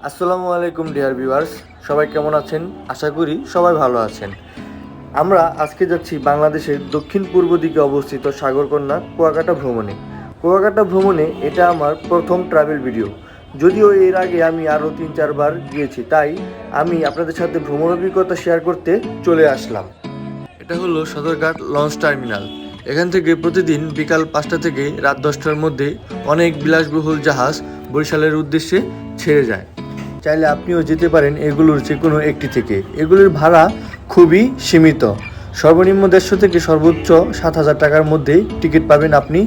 আসসালামু আলাইকুম dear viewers, সবাই কেমন আছেন? আশা করি সবাই ভালো আছেন। আমরা আজকে যাচ্ছি বাংলাদেশের দক্ষিণ পূর্ব দিকে অবস্থিত সাগরকন্যা কুয়াকাটা ভ্রমণে। কুয়াকাটা ভ্রমণে এটা আমার প্রথম ট্রাভেল ভিডিও। যদিও এর আগে আমি আরও 3-4 বার গিয়েছি, তাই আমি আপনাদের সাথে ভ্রমণ অভিজ্ঞতা শেয়ার করতে চলে আসলাম। এটা হলো সদরঘাট লঞ্চ টার্মিনাল। এখান থেকে প্রতিদিন বিকাল 5টা থেকে রাত 10টার মধ্যে অনেক বিলাসবহুল জাহাজ বরিশালের উদ্দেশ্যে ছেড়ে যায়। চাইলে আপনিও যেতে পারেন এগুলোর যে কোনো একটি থেকে। এগুলির ভাড়া খুবই সীমিত, সর্বনিম্ন 150 থেকে সর্বোচ্চ 7,000 টাকার মধ্যে টিকিট পাবেন আপনি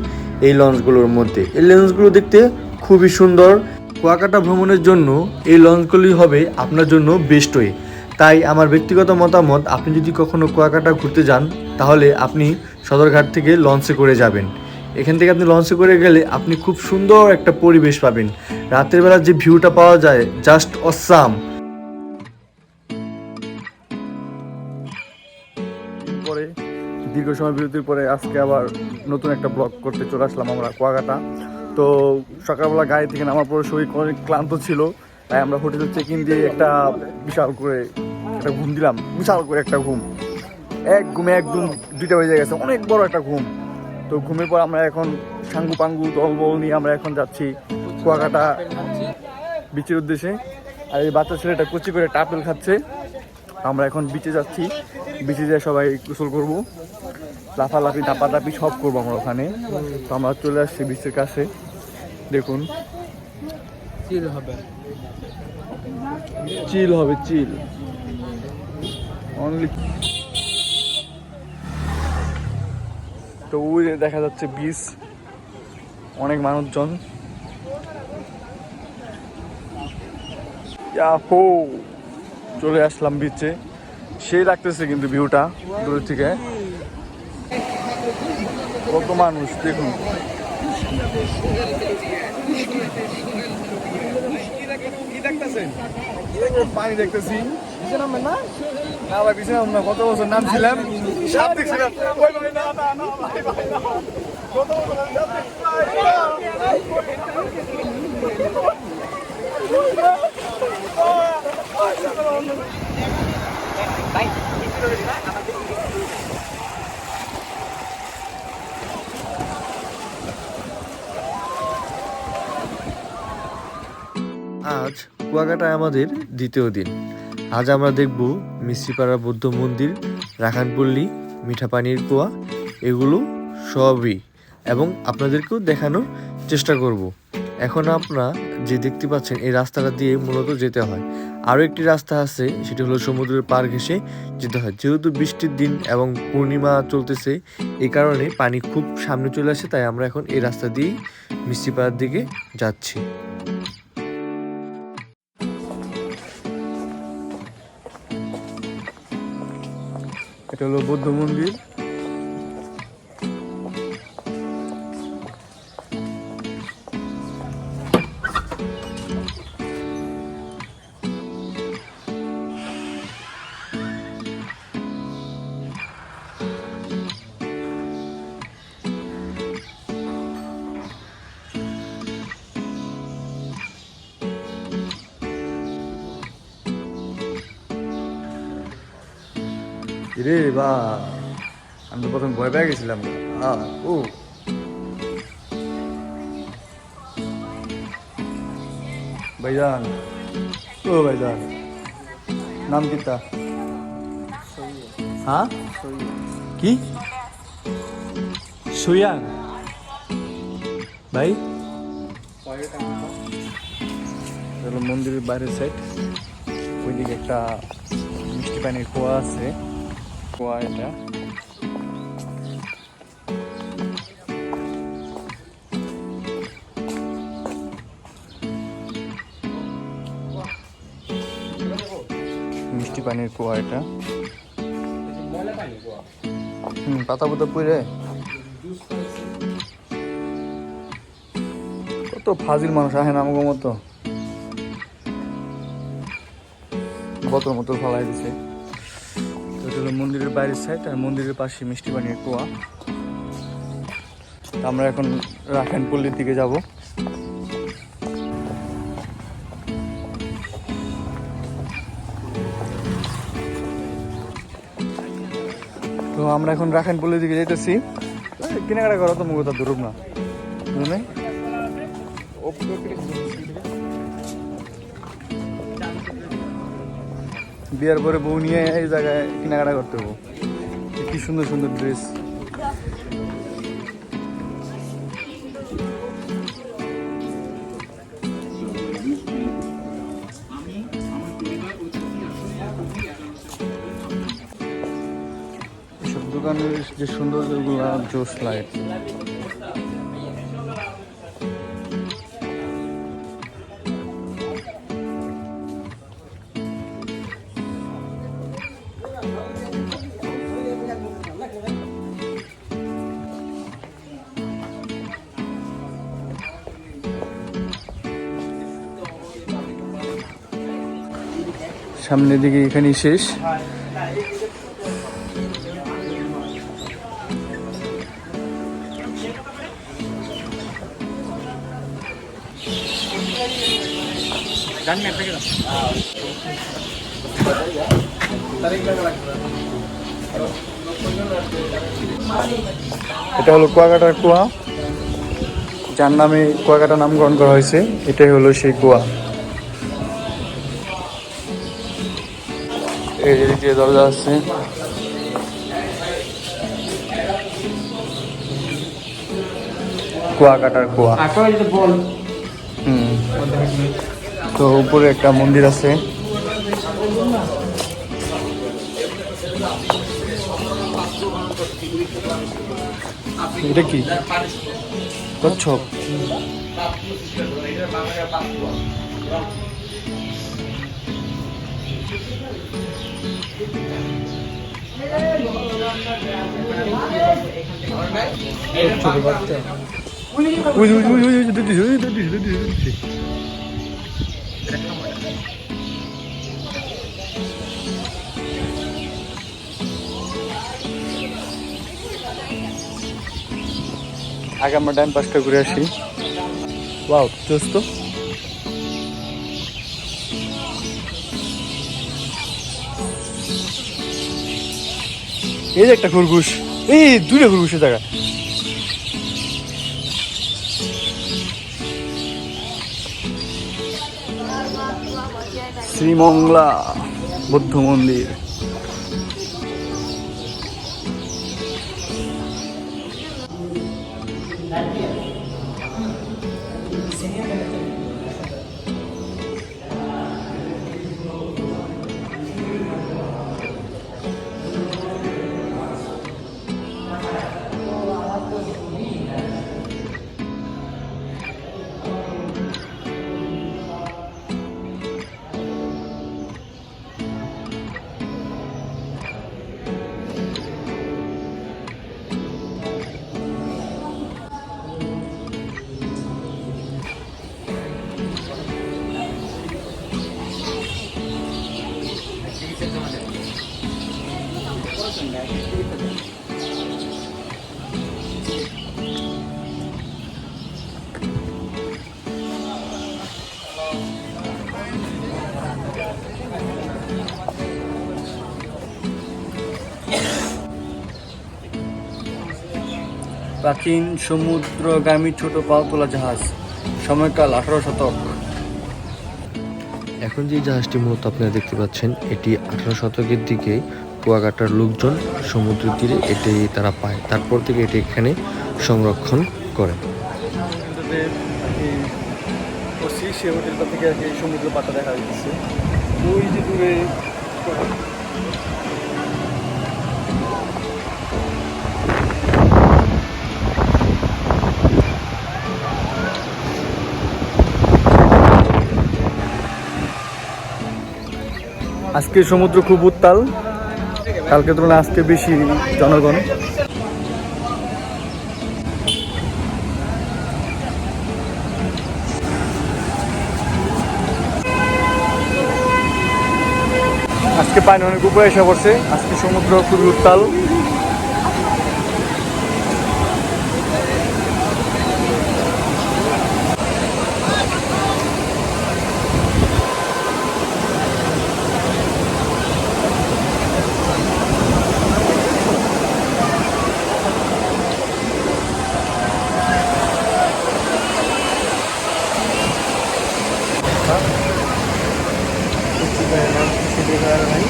এই লঞ্চগুলোর মধ্যে। এই লঞ্চগুলো দেখতে খুবই সুন্দর। কুয়াকাটা ভ্রমণের জন্য এই লঞ্চগুলি হবে আপনার জন্য বেস্ট ওয়ে। তাই আমার ব্যক্তিগত মতামত, আপনি যদি কখনো কুয়াকাটা ঘুরতে যান তাহলে আপনি সদরঘাট থেকে লঞ্চে করে যাবেন। এখান থেকে আপনি লঞ্চে করে গেলে আপনি খুব সুন্দর একটা পরিবেশ পাবেন। রাতের বেলা যে ভিউটা পাওয়া যায়, জাস্ট অসাম। পরে দীর্ঘ সময় বিরতির পরে আজকে আবার নতুন একটা ব্লগ করতে চলে আসলাম আমরা কুয়াকাটা। তো সকালবেলা গাড়ি থেকে নামার পরে শরীর অনেক ক্লান্ত ছিল, তাই আমরা হোটেলের চেক ইন দিয়ে একটা বিশাল করে একটা ঘুম দিলাম। বিশাল করে একটা ঘুম, এক ঘুমে একদম 2টা বেজে গেছে, অনেক বড় একটা ঘুম। তো ঘুমের পর আমরা এখন সাঙ্গু পাঙ্গু দলবল নিয়ে আমরা এখন যাচ্ছি কুয়াকাটা বিচের উদ্দেশ্যে। আর এই বাচ্চা ছেলেটা কুচি করে টাপেল খাচ্ছে। আমরা এখন বিচে যাচ্ছি, বিচে যেয়ে সবাই গোসল করবো, লাফালাফি দাপাদাপি সব করবো আমরা ওখানে। তো আমরা চলে আসছি বিচের কাছে। দেখুন, চিল হবে চিল অনলি। তো ওই দেখা যাচ্ছে বিচ, অনেক মানুষজন। চলে আসলাম বিচে, সেই লাগতেছে কিন্তু ভিউটা দূর থেকে। কত মানুষ দেখুন। পানি দেখতেছি না ভাই, বিছানা না, কত বছর নাম ছিলাম, সাপ দেখছিলাম। আজ কুয়াকাটায় আমাদের দ্বিতীয় দিন। আজ আমরা দেখব মিস্ত্রিপাড়া বৌদ্ধ মন্দির, রাখানপল্লী, মিঠা পানির কুয়া, এগুলো সবই, এবং আপনাদেরকেও দেখানোর চেষ্টা করব। এখন আপনারা যে দেখতে পাচ্ছেন এই রাস্তাটা দিয়ে মূলত যেতে হয়। আরও একটি রাস্তা আছে, সেটি হলো সমুদ্রের পার ঘেঁষে যেতে হয়। যেহেতু বৃষ্টির দিন এবং পূর্ণিমা চলতেছে, এই কারণে পানি খুব সামনে চলে আসে, তাই আমরা এখন এই রাস্তা দিয়েই মিস্ত্রিপাড়ার দিকে যাচ্ছি। এটা হলো বৌদ্ধ মন্দির। রে বা, আমি তো প্রথম ভয় পেয়ে গেছিলাম। ও ভাইজান, ও ভাইজান, নাম কিতা? হ্যাঁ, কি সুয়ান ভাই? মন্দিরের বাইরের সাইড, ওইদিকে একটা মিষ্টি পানির কুয়া আছে। কুয়া এটা মিষ্টি পানির কুয়া, এটা পাতা পাতা পুরে। কত ফাজিল মানুষ আহে না আমাকে মতো, বোতল মতো ফালাই দিছে। এটা হলো মন্দিরের বাইরের সাইড, আর মন্দিরের পাশে মিষ্টি পানির কুয়া। আমরা এখন রাখানপল্লির দিকে যাব। আমরা এখন রাখাইনপুলের দিকে যাইতেছি। কেনাকাটা করা তো মুগতা দূর না, বুঝলে? বিয়ার পরে বউ নিয়ে এই জায়গায় কেনাকাটা করতে হবো। কি সুন্দর সুন্দর ড্রেস। এসব দোকানের যে সৌন্দর্যগুলা জোশ লাগে। সামনের দিকে এখানেই শেষ। এটা হলো কুয়াকাটার কুয়া, যার নামে কুয়াকাটা নামকরণ করা হয়েছে। এটাই হলো সেই কুয়া। এই যে দরজা আছে, কুয়াকাটার কুয়া। তো উপরে একটা মন্দির আছে। এটা কি কচ্ছপ? আগে আমরা ডান পাশটা ঘুরে আসি। ওয়াও, চোস্ত। এই যে একটা খরগোশ, এই দুইটা খরগোশের জায়গা। শ্রীমঙ্গলা বৌদ্ধ মন্দির। প্রাচীন সমুদ্রগামী ছোট পাওতোলা জাহাজ, সময়কাল 18 শতক। এখন যে জাহাজটি মূলত আপনারা দেখতে পাচ্ছেন, এটি 18 শতকের দিকে কুয়াকাটার লোকজন সমুদ্র তীরে এটি তারা পায়, তারপর থেকে এটি এখানে সংরক্ষণ করে। সে হোটেলটা থেকে আর কি সমুদ্র পাতা দেখা যাচ্ছে। ওই যে দূরে আজকে সমুদ্র খুব উত্তাল, কালকে তুলনায় আজকে বেশি জনগণ। আজকে পানি অনেক উপরে এসে পড়ছে, আজকে সমুদ্র খুবই উত্তাল। না, কিছু করে না, কিছু দেখে আর নাই।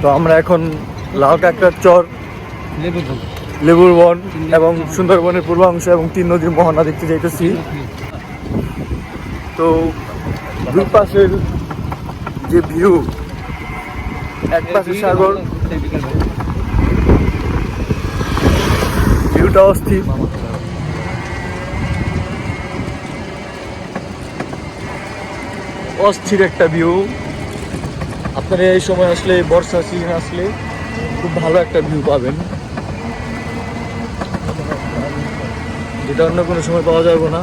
তো আমরা এখন লাল কাঁকড়ার চর, লেবুর বন এবং সুন্দরবনের পূর্বাংশ এবং 3 নদীর মোহনা দেখতে যাইতেছি। তো দুই পাশের যে ভিউ, এক পাশে সাগর, ভিউটা অস্থির। অস্থির একটা ভিউ। আপনারা এই সময় আসলে, বর্ষা সিজন আসলে খুব ভালো একটা ভিউ পাবেন, যেটা অন্য কোনো সময় পাওয়া যাবে না।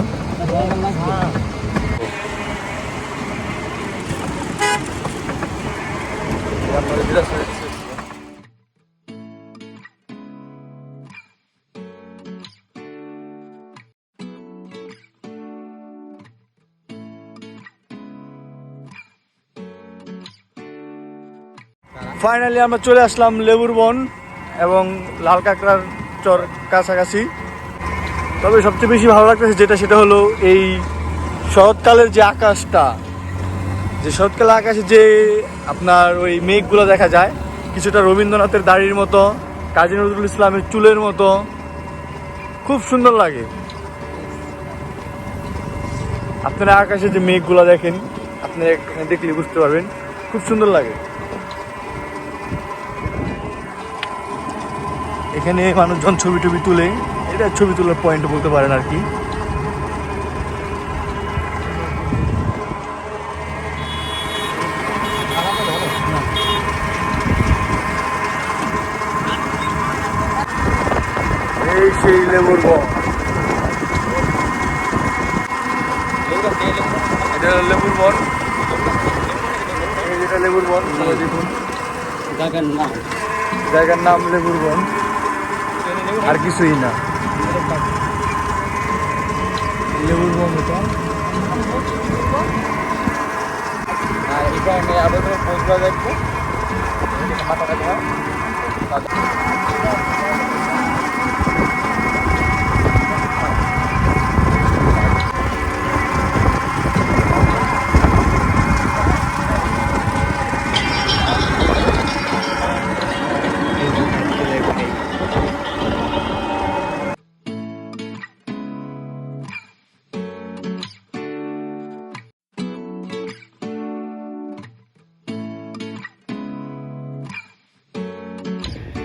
ফাইনালি আমরা চলে আসলাম লেবুর বন এবং লাল কাঁকড়ার চর কাছাকাছি। তবে সবচেয়ে বেশি ভালো লাগতেছে যেটা, সেটা হলো এই শরৎকালের যে আকাশটা, যে শরৎকালের আকাশে যে আপনার ওই মেঘগুলো দেখা যায়, কিছুটা রবীন্দ্রনাথের দাড়ির মতো, কাজী নজরুল ইসলামের চুলের মতো, খুব সুন্দর লাগে। আপনারা আকাশে যে মেঘগুলো দেখেন, আপনারা একটুখানি দেখলে বুঝতে পারবেন, খুব সুন্দর লাগে। এখানে মানুষজন ছবি টবি তুলে, এটা ছবি তোলার পয়েন্ট বলতে পারেন আর কি। এই সেই লেবুর বন, এটা লেবুর বন, এই যেটা লেবুর বন, দেখুন জায়গার নাম লেবুর বন, আর কিছুই না। লেবুর বন এটা। আর এখানে আবার পৌঁছবা দেখবো মাথা কাটা।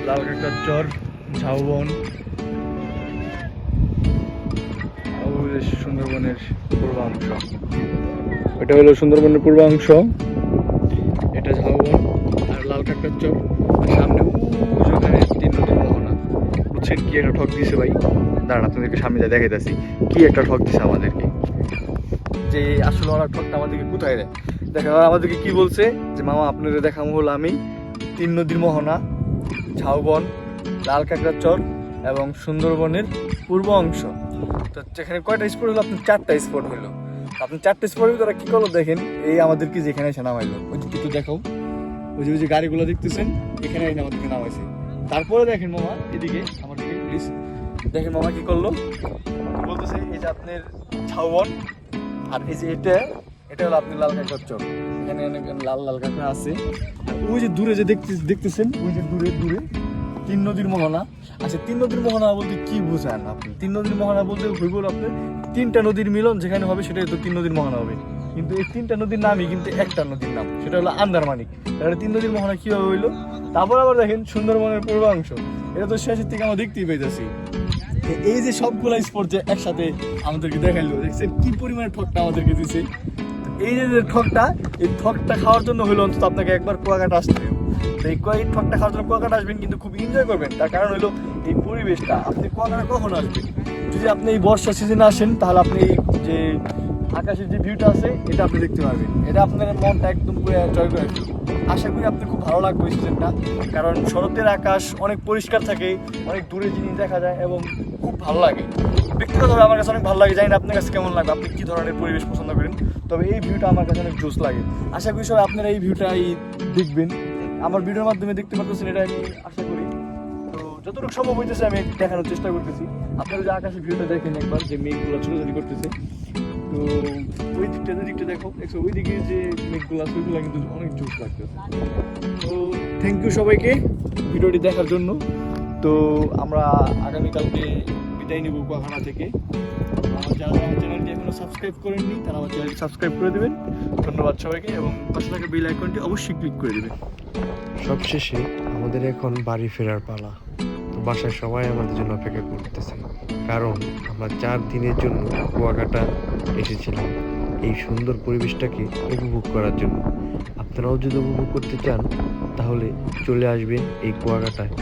লাল কাঁকড়ার চর, ঝাউবন, সুন্দরবনের পূর্বাংশ। এটা হলো সুন্দরবনের পূর্বাংশ, এটা ঝাউবন আর লাল কাঁকড়ার চর। সামনে ওখানে 3 নদীর মোহনা। বুঝছেন কি একটা ঠক দিছে ভাই? দাঁড়ান আপনাদেরকে সামনে যা দেখাইতেছি কি একটা ঠক দিছে আমাদেরকে। যে আসলে ওরা ঠকটা আমাদেরকে কোথায় দেয় দেখা, আমাদেরকে কি বলছে যে মামা আপনাদের দেখাবো হলো আমি 3 নদীর মোহনা, ঝাউবন, লাল কাঁকড়ার চর এবং সুন্দরবনের পূর্ব অংশ। তো যেখানে কয়টা স্পট হলো? আপনার 4টা স্পট হলো। আপনি 4টা স্পট তারা কি করলো দেখেন, এই আমাদেরকে যেখানে এসে নামাইলো, ওই যে একটু দেখাও, ওই যে গাড়িগুলো দেখতেছেন, এখানে আমাদেরকে নামাইছে। তারপরে দেখেন মামা এদিকে, আমার দিকে প্লিজ দেখেন মামা কি করলো, বলতেছে এই যে আপনার ঝাউবন, আর এই যে এটা হলো আপনি লাল কাঁকড়ার চর। এখানে অনেক লাল লাল কাঁকড়া আছে। আর ওই যে দূরে যে দেখতেছেন, ওই যে দূরে 3 নদীর মোহনা। আচ্ছা 3 নদীর মোহনা বলতে কি বুঝেন আপনি? 3 নদীর মোহনা বলতে হইব আপনার 3টা নদীর মিলন যেখানে হবে সেটাই তো 3 নদীর মোহনা হবে। কিন্তু এই 3টা নদীর নামই কিন্তু একটা নদীর নাম, সেটা হলো আন্দারমানিক। তাহলে 3 নদীর মোহনা কিভাবে হইলো? তারপর আবার দেখেন সুন্দরবনের পূর্বাংশ, এটা তো শেষের থেকে আমরা দেখতেই পাইতেছি। এই যে সবগুলা স্পট যে একসাথে আমাদেরকে দেখাইলো, দেখছেন কি পরিমাণে ঠকটা আমাদেরকে দিছে। এই যে ঠকটা, এই ঠকটা খাওয়ার জন্য হলো অন্তত আপনাকে একবার কুয়াকাটা আসতে হবে। তো এই ঠকটা খাওয়ার জন্য কুয়াকাটা আসবেন, কিন্তু খুব এনজয় করবেন। তার কারণ হলো এই পরিবেশটা। আপনি কুয়াকাটা কখন আসবেন? যদি আপনি এই বর্ষা সিজনে আসেন তাহলে আপনি যে আকাশের যে ভিউটা আছে এটা আপনি দেখতে পারবেন। এটা আপনার মনটা একদম জয় করে ফেলবে। আশা করি আপনার খুব ভালো লাগবে এই সিজনটা, কারণ শরতের আকাশ অনেক পরিষ্কার থাকে, অনেক দূরে জিনিস দেখা যায় এবং খুব ভালো লাগে। ব্যক্তিগতভাবে আমার কাছে অনেক ভালো লাগে, জানি না আপনার কাছে কেমন লাগবে, আপনি কী ধরনের পরিবেশ পছন্দ করেন। তবে এই ভিউটা আমার কাছে অনেক জোস লাগে। আশা করি সবাই আপনারা এই ভিউটাই দেখবেন, আমার ভিডিওর মাধ্যমে দেখতে পারতেছেন, এটা আমি আশা করি। তো যতটুকু সম্ভব হইতেছে আমি দেখানোর চেষ্টা করতেছি। আপনারা যে আকাশের ভিউটা দেখেন একবার, যে মেঘগুলো ছোটাছুটি করতেছে, তো ওই দিকটা দেখো, ওই দিকে যে মেঘগুলো আছে ওইগুলো কিন্তু অনেক জোস লাগতেছে। তো থ্যাংক ইউ সবাইকে ভিডিওটি দেখার জন্য। তো আমরা আগামীকালকে বিদায় নিব কুয়াকাটা থেকে। আমার যারা আমার চ্যানেলটি এখনো সাবস্ক্রাইব করেননি তারা আমার চ্যানেলটি সাবস্ক্রাইব করে দেবেন। ধন্যবাদ সবাইকে, এবং পাশে থাকা বেল আইকনটি অবশ্যই ক্লিক করে দেবেন। সবশেষে আমাদের এখন বাড়ি ফেরার পালা। তো বাসায় সবাই আমাদের জন্য অপেক্ষা করতেছে, কারণ আমরা 4 দিনের জন্য কুয়াকাটা এসেছিলাম এই সুন্দর পরিবেশটাকে উপভোগ করার জন্য। আপনারাও যদি উপভোগ করতে চান তাহলে চলে আসবেন এই কুয়াকাটায়।